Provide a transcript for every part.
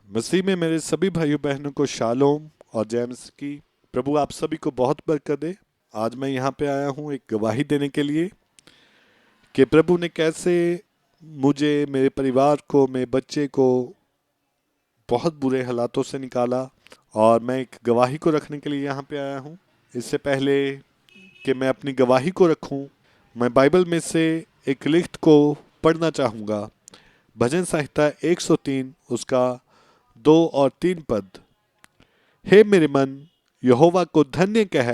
मसीह में मेरे सभी भाइयों बहनों को शालोम और जय मसीह की। प्रभु आप सभी को बहुत बरकत दे। आज मैं यहाँ पे आया हूँ एक गवाही देने के लिए कि प्रभु ने कैसे मुझे, मेरे परिवार को, मेरे बच्चे को बहुत बुरे हालातों से निकाला। और मैं एक गवाही को रखने के लिए यहाँ पे आया हूँ। इससे पहले कि मैं अपनी गवाही को रखूँ, मैं बाइबल में से एक लिखत को पढ़ना चाहूँगा। भजन संहिता 103 उसका 2 और 3 पद। हे मेरे मन, यहोवा को धन्य कह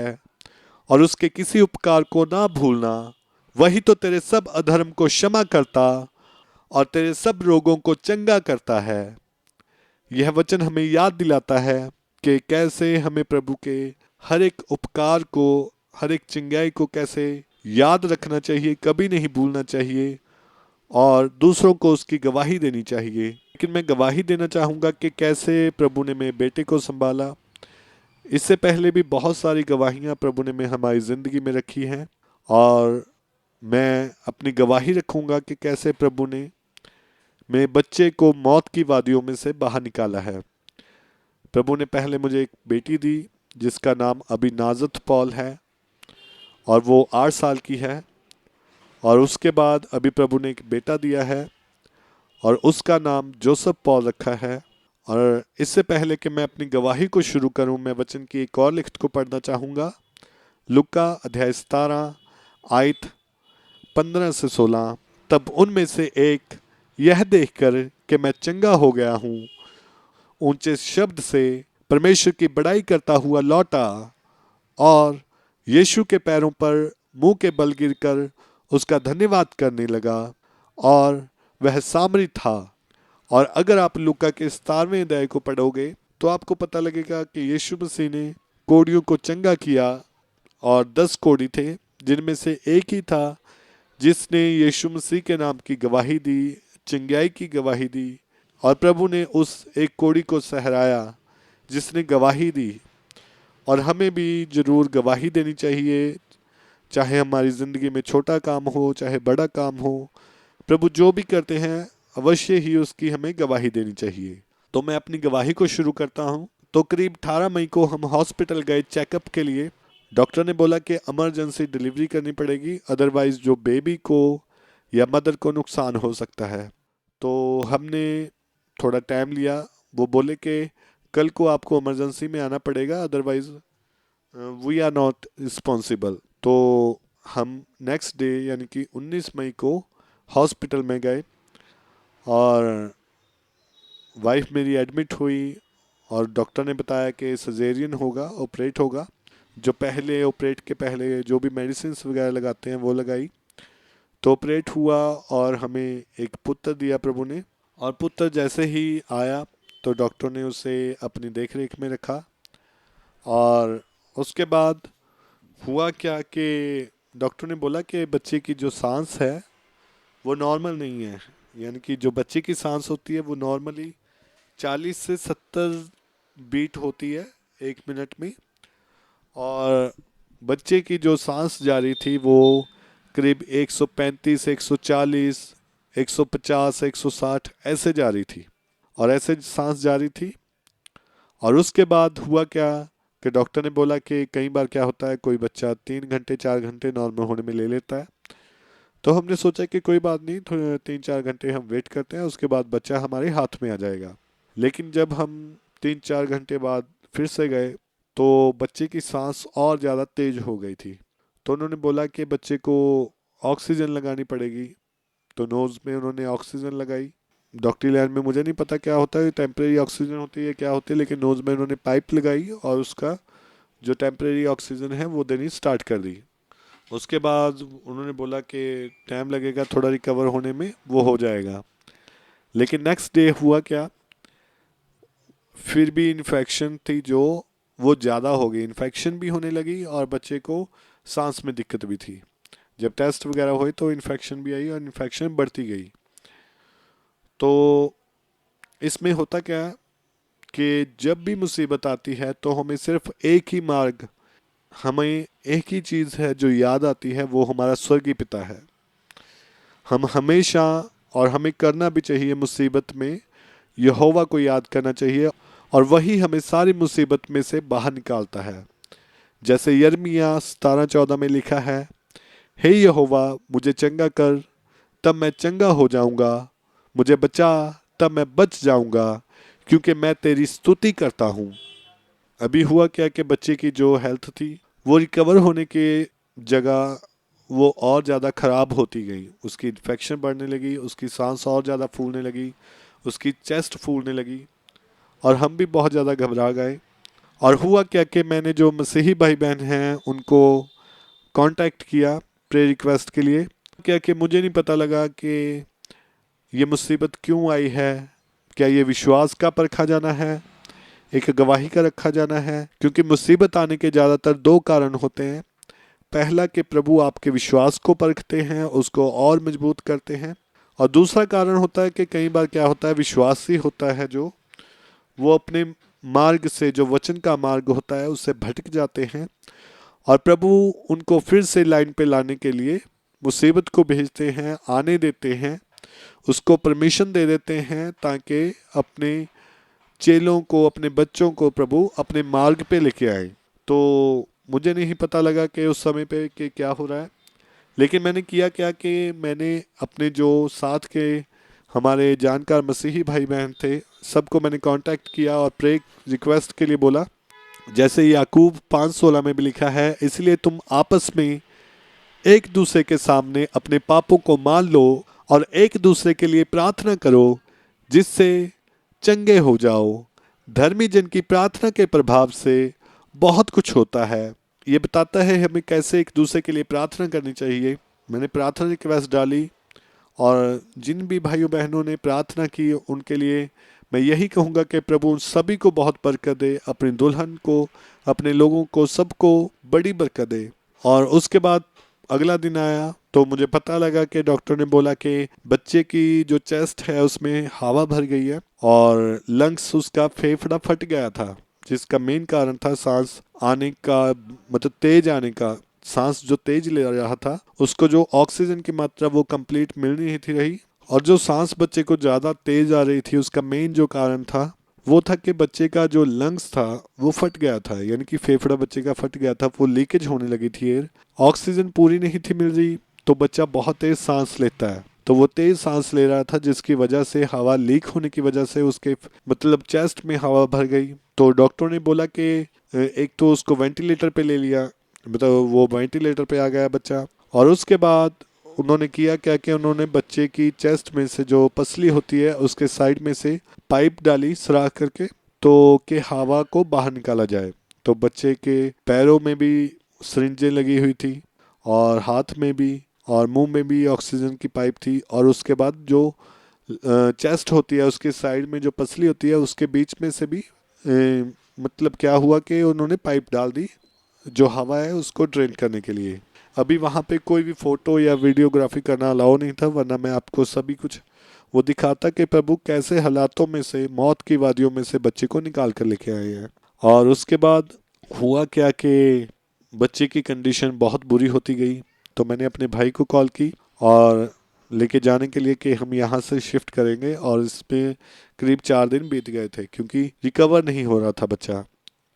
और उसके किसी उपकार को ना भूलना। वही तो तेरे सब अधर्म को क्षमा करता और तेरे सब रोगों को चंगा करता है। यह वचन हमें याद दिलाता है कि कैसे हमें प्रभु के हर एक उपकार को, हर एक चंगाई को कैसे याद रखना चाहिए, कभी नहीं भूलना चाहिए और दूसरों को उसकी गवाही देनी चाहिए। लेकिन मैं गवाही देना चाहूँगा कि कैसे प्रभु ने मेरे बेटे को संभाला। इससे पहले भी बहुत सारी गवाहियाँ प्रभु ने में हमारी ज़िंदगी में रखी हैं और मैं अपनी गवाही रखूँगा कि कैसे प्रभु ने मेरे बच्चे को मौत की वादियों में से बाहर निकाला है। प्रभु ने पहले मुझे एक बेटी दी जिसका नाम अभी नाजत पॉल है और वो 8 साल की है। और उसके बाद अभी प्रभु ने एक बेटा दिया है और उसका नाम जोसेफ पॉल रखा है। और इससे पहले कि मैं अपनी गवाही को शुरू करूं, मैं वचन की एक और लिखत को पढ़ना चाहूँगा। लुका अध्याय 17 आयत 15 से 16। तब उनमें से एक यह देखकर कि मैं चंगा हो गया हूँ, ऊंचे शब्द से परमेश्वर की बड़ाई करता हुआ लौटा और यीशु के पैरों पर मुंह के बल गिरकर उसका धन्यवाद करने लगा और वह सामरी था। और अगर आप लूका के 17वें अध्याय को पढ़ोगे तो आपको पता लगेगा कि यीशु मसीह ने कोढ़ियों को चंगा किया और 10 कोढ़ी थे जिनमें से एक ही था जिसने यीशु मसीह के नाम की गवाही दी, चंगाई की गवाही दी। और प्रभु ने उस एक कोढ़ी को सहराया जिसने गवाही दी। और हमें भी जरूर गवाही देनी चाहिए, चाहे हमारी ज़िंदगी में छोटा काम हो चाहे बड़ा काम हो। प्रभु जो भी करते हैं अवश्य ही उसकी हमें गवाही देनी चाहिए। तो मैं अपनी गवाही को शुरू करता हूँ। तो करीब 18 मई को हम हॉस्पिटल गए चेकअप के लिए। डॉक्टर ने बोला कि इमरजेंसी डिलीवरी करनी पड़ेगी, अदरवाइज जो बेबी को या मदर को नुकसान हो सकता है। तो हमने थोड़ा टाइम लिया। वो बोले कि कल को आपको इमरजेंसी में आना पड़ेगा, otherwise we are not responsible. तो हम नेक्स्ट डे यानी कि 19 मई को हॉस्पिटल में गए और वाइफ मेरी एडमिट हुई और डॉक्टर ने बताया कि सजेरियन होगा, ऑपरेट होगा। जो पहले ऑपरेट के पहले जो भी मेडिसिन वगैरह लगाते हैं वो लगाई। तो ऑपरेट हुआ और हमें एक पुत्र दिया प्रभु ने। और पुत्र जैसे ही आया तो डॉक्टर ने उसे अपनी देख रेख में रखा। और उसके बाद हुआ क्या कि डॉक्टर ने बोला कि बच्चे की जो सांस है वो नॉर्मल नहीं है। यानी कि जो बच्चे की सांस होती है वो नॉर्मली 40 से 70 बीट होती है 1 मिनट में। और बच्चे की जो सांस जारी थी वो करीब 135, 140, 150, 160 ऐसे जारी थी और ऐसे सांस जारी थी। और उसके बाद हुआ क्या कि डॉक्टर ने बोला कि कई बार क्या होता है, कोई बच्चा 3 घंटे 4 घंटे नॉर्मल होने में ले लेता है। तो हमने सोचा कि कोई बात नहीं, थोड़े 3-4 घंटे हम वेट करते हैं, उसके बाद बच्चा हमारे हाथ में आ जाएगा। लेकिन जब हम 3-4 घंटे बाद फिर से गए तो बच्चे की सांस और ज़्यादा तेज हो गई थी। तो उन्होंने बोला कि बच्चे को ऑक्सीजन लगानी पड़ेगी। तो नोज़ में उन्होंने ऑक्सीजन लगाई। डॉक्टरी लाइन में मुझे नहीं पता क्या होता है, टेम्परेरी ऑक्सीजन होती है क्या होती है, लेकिन नोज़ में उन्होंने पाइप लगाई और उसका जो टेम्परेरी ऑक्सीजन है वो देनी स्टार्ट कर दी। उसके बाद उन्होंने बोला कि टाइम लगेगा थोड़ा रिकवर होने में, वो हो जाएगा। लेकिन नेक्स्ट डे हुआ क्या, फिर भी इन्फेक्शन थी जो वो ज़्यादा हो गई, इन्फेक्शन भी होने लगी और बच्चे को सांस में दिक्कत भी थी। जब टेस्ट वगैरह हुए तो इन्फेक्शन भी आई और इन्फेक्शन बढ़ती गई। तो इसमें होता क्या है कि जब भी मुसीबत आती है तो हमें सिर्फ एक ही मार्ग, हमें एक ही चीज़ है जो याद आती है, वो हमारा स्वर्गीय पिता है। हम हमेशा, और हमें करना भी चाहिए मुसीबत में, यहोवा को याद करना चाहिए और वही हमें सारी मुसीबत में से बाहर निकालता है। जैसे यिर्मयाह 17:14 में लिखा है, हे यहोवा मुझे चंगा कर तब मैं चंगा हो जाऊंगा, मुझे बचा तब मैं बच जाऊंगा, क्योंकि मैं तेरी स्तुति करता हूँ। अभी हुआ क्या कि बच्चे की जो हेल्थ थी वो रिकवर होने के जगह वो और ज़्यादा ख़राब होती गई। उसकी इन्फेक्शन बढ़ने लगी, उसकी सांस और ज़्यादा फूलने लगी, उसकी चेस्ट फूलने लगी और हम भी बहुत ज़्यादा घबरा गए। और हुआ क्या कि मैंने जो मसीही भाई बहन हैं उनको कांटेक्ट किया प्रे रिक्वेस्ट के लिए। क्या कि मुझे नहीं पता लगा कि ये मुसीबत क्यों आई है, क्या ये विश्वास का परखा जाना है, एक गवाही का रखा जाना है। क्योंकि मुसीबत आने के ज़्यादातर दो कारण होते हैं। पहला कि प्रभु आपके विश्वास को परखते हैं, उसको और मजबूत करते हैं। और दूसरा कारण होता है कि कई बार क्या होता है, विश्वासी होता है जो वो अपने मार्ग से, जो वचन का मार्ग होता है, उससे भटक जाते हैं और प्रभु उनको फिर से लाइन पे लाने के लिए मुसीबत को भेजते हैं, आने देते हैं, उसको परमिशन दे देते हैं ताकि अपने चेलों को, अपने बच्चों को प्रभु अपने मार्ग पे लेके आए। तो मुझे नहीं पता लगा कि उस समय पे कि क्या हो रहा है, लेकिन मैंने किया क्या कि मैंने अपने जो साथ के हमारे जानकार मसीही भाई बहन थे सबको मैंने कांटेक्ट किया और प्रे रिक्वेस्ट के लिए बोला। जैसे याकूब 5:16 में भी लिखा है, इसलिए तुम आपस में एक दूसरे के सामने अपने पापों को मान लो और एक दूसरे के लिए प्रार्थना करो जिससे चंगे हो जाओ। धर्मी जन की प्रार्थना के प्रभाव से बहुत कुछ होता है। ये बताता है हमें कैसे एक दूसरे के लिए प्रार्थना करनी चाहिए। मैंने प्रार्थना रिक्वेस्ट डाली और जिन भी भाइयों बहनों ने प्रार्थना की उनके लिए मैं यही कहूँगा कि प्रभु उन सभी को बहुत बरकत दे, अपनी दुल्हन को, अपने लोगों को, सबको बड़ी बरकत दे। और उसके बाद अगला दिन आया तो मुझे पता लगा कि डॉक्टर ने बोला कि बच्चे की जो चेस्ट है उसमें हवा भर गई है और लंग्स, उसका फेफड़ा फट गया था, जिसका मेन कारण था सांस आने का, मतलब तेज आने का। सांस जो तेज ले रहा था उसको जो ऑक्सीजन की मात्रा वो कंप्लीट मिल नहीं थी रही, और जो सांस बच्चे को ज़्यादा तेज आ रही थी उसका मेन जो कारण था वो था कि बच्चे का जो लंग्स था वो फट गया था, यानी कि फेफड़ा बच्चे का फट गया था, वो लीकेज होने लगी थी एयर, ऑक्सीजन पूरी नहीं थी मिल रही, तो बच्चा बहुत तेज सांस लेता है। तो वो तेज सांस ले रहा था जिसकी वजह से हवा लीक होने की वजह से उसके मतलब चेस्ट में हवा भर गई। तो डॉक्टर ने बोला कि एक तो उसको वेंटिलेटर पे ले लिया, मतलब वो वेंटिलेटर पे आ गया बच्चा। और उसके बाद उन्होंने किया क्या कि उन्होंने बच्चे की चेस्ट में से जो पसली होती है उसके साइड में से पाइप डाली सुराख करके, तो कि हवा को बाहर निकाला जाए। तो बच्चे के पैरों में भी सिरिंजें लगी हुई थी और हाथ में भी और मुंह में भी ऑक्सीजन की पाइप थी। और उसके बाद जो चेस्ट होती है उसके साइड में जो पसली होती है उसके बीच में से भी मतलब क्या हुआ कि उन्होंने पाइप डाल दी जो हवा है उसको ड्रेन करने के लिए। अभी वहाँ पे कोई भी फ़ोटो या वीडियोग्राफी करना अलाउ नहीं था, वरना मैं आपको सभी कुछ वो दिखाता कि प्रभु कैसे हालातों में से, मौत की वादियों में से बच्चे को निकाल कर लेके आए हैं। और उसके बाद हुआ क्या कि बच्चे की कंडीशन बहुत बुरी होती गई। तो मैंने अपने भाई को कॉल की और लेके जाने के लिए कि हम यहाँ से शिफ्ट करेंगे, और इसमें करीब 4 दिन बीत गए थे क्योंकि रिकवर नहीं हो रहा था बच्चा।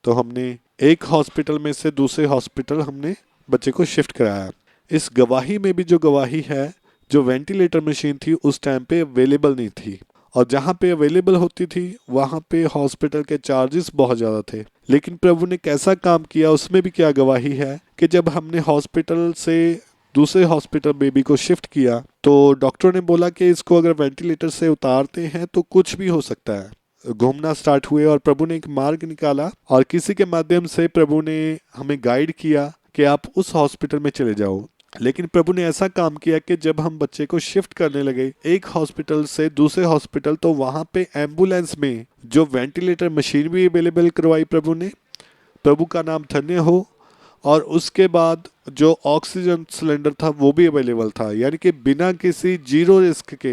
तो हमने एक हॉस्पिटल में से दूसरे हॉस्पिटल हमने बच्चे को शिफ्ट कराया। इस गवाही में भी जो गवाही है, जो वेंटिलेटर मशीन थी उस टाइम पे अवेलेबल नहीं थी, और जहाँ पे अवेलेबल होती थी वहाँ पे हॉस्पिटल के चार्जेस बहुत ज़्यादा थे। लेकिन प्रभु ने कैसा काम किया उसमें भी क्या गवाही है कि जब हमने हॉस्पिटल से दूसरे हॉस्पिटल बेबी को शिफ्ट किया तो डॉक्टर ने बोला कि इसको अगर वेंटिलेटर से उतारते हैं तो कुछ भी हो सकता है। घूमना स्टार्ट हुए और प्रभु ने एक मार्ग निकाला और किसी के माध्यम से प्रभु ने हमें गाइड किया कि आप उस हॉस्पिटल में चले जाओ। लेकिन प्रभु ने ऐसा काम किया कि जब हम बच्चे को शिफ्ट करने लगे एक हॉस्पिटल से दूसरे हॉस्पिटल, तो वहाँ पे एम्बुलेंस में जो वेंटिलेटर मशीन भी अवेलेबल करवाई प्रभु ने, प्रभु का नाम धन्य हो। और उसके बाद जो ऑक्सीजन सिलेंडर था वो भी अवेलेबल था, यानी कि बिना किसी जीरो रिस्क के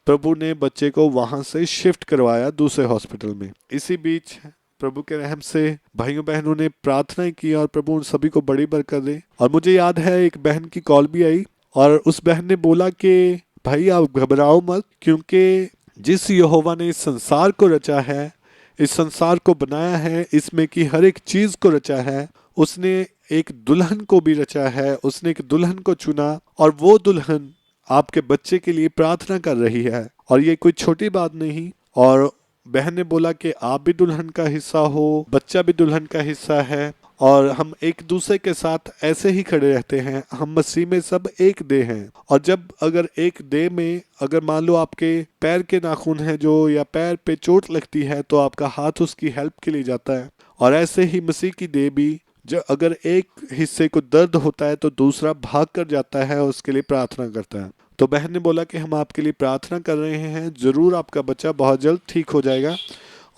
प्रभु ने बच्चे को वहाँ से शिफ्ट करवाया दूसरे हॉस्पिटल में। इसी बीच प्रभु के रहम से भाइयों बहनों ने प्रार्थना की और प्रभु उन सभी को बड़ी बरकत दे। और मुझे याद है एक बहन की कॉल भी आई और उस बहन ने बोला कि भाई आप घबराओ मत, क्योंकि जिस यहोवा ने इस संसार को रचा है, इस संसार को बनाया है, इसमें की हर एक चीज को रचा है, उसने एक दुल्हन को भी रचा है, उसने एक दुल्हन को चुना और वो दुल्हन आपके बच्चे के लिए प्रार्थना कर रही है। और ये कोई छोटी बात नहीं। और बहन ने बोला कि आप भी दुल्हन का हिस्सा हो, बच्चा भी दुल्हन का हिस्सा है और हम एक दूसरे के साथ ऐसे ही खड़े रहते हैं। हम मसीह में सब एक देह हैं। और जब अगर एक देह में अगर मान लो आपके पैर के नाखून हैं जो, या पैर पे चोट लगती है, तो आपका हाथ उसकी हेल्प के लिए जाता है। और ऐसे ही मसीह की देह भी, जब अगर एक हिस्से को दर्द होता है तो दूसरा भाग कर जाता है और उसके लिए प्रार्थना करता है। तो बहन ने बोला कि हम आपके लिए प्रार्थना कर रहे हैं, जरूर आपका बच्चा बहुत जल्द ठीक हो जाएगा।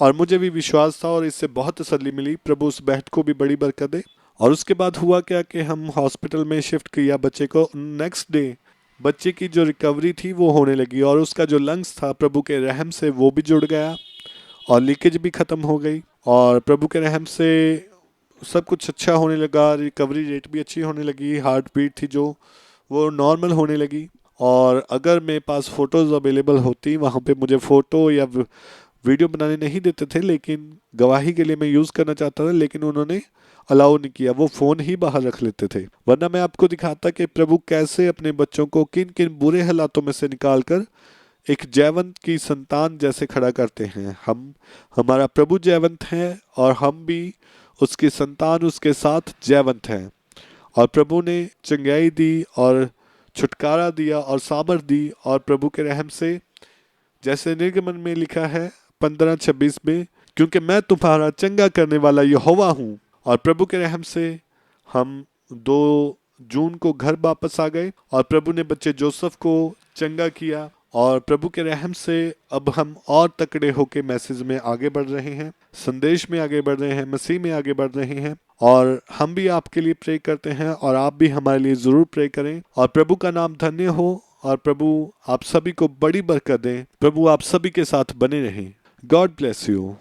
और मुझे भी विश्वास था और इससे बहुत तसल्ली मिली। प्रभु उस बहन को भी बड़ी बरकत दे। और उसके बाद हुआ क्या कि हम हॉस्पिटल में शिफ्ट किया बच्चे को। नेक्स्ट डे बच्चे की जो रिकवरी थी वो होने लगी और उसका जो लंग्स था प्रभु के रहम से वो भी जुड़ गया और लीकेज भी ख़त्म हो गई। और प्रभु के रहम से सब कुछ अच्छा होने लगा, रिकवरी रेट भी अच्छी होने लगी, हार्ट बीट थी जो वो नॉर्मल होने लगी। और अगर मेरे पास फ़ोटोज़ अवेलेबल होती वहाँ पे, मुझे फ़ोटो या वीडियो बनाने नहीं देते थे, लेकिन गवाही के लिए मैं यूज़ करना चाहता था, लेकिन उन्होंने अलाउ नहीं किया, वो फ़ोन ही बाहर रख लेते थे। वरना मैं आपको दिखाता कि प्रभु कैसे अपने बच्चों को किन किन बुरे हालातों में से निकाल कर एक जयवंत की संतान जैसे खड़ा करते हैं। हमारा प्रभु जयवंत है और हम भी उसकी संतान उसके साथ जयवंत हैं। और प्रभु ने चंगाई दी और छुटकारा दिया और सामर्थ दी। और प्रभु के रहम से, जैसे निर्गमन में लिखा है 15:26 में, क्योंकि मैं तुम्हारा चंगा करने वाला यहोवा हूँ। और प्रभु के रहम से हम 2 जून को घर वापस आ गए और प्रभु ने बच्चे जोसेफ को चंगा किया। और प्रभु के रहम से अब हम और तकड़े होके मैसेज में आगे बढ़ रहे हैं, संदेश में आगे बढ़ रहे हैं, मसीह में आगे बढ़ रहे हैं। और हम भी आपके लिए प्रे करते हैं और आप भी हमारे लिए ज़रूर प्रे करें। और प्रभु का नाम धन्य हो और प्रभु आप सभी को बड़ी बरकत दें। प्रभु आप सभी के साथ बने रहें। God bless you.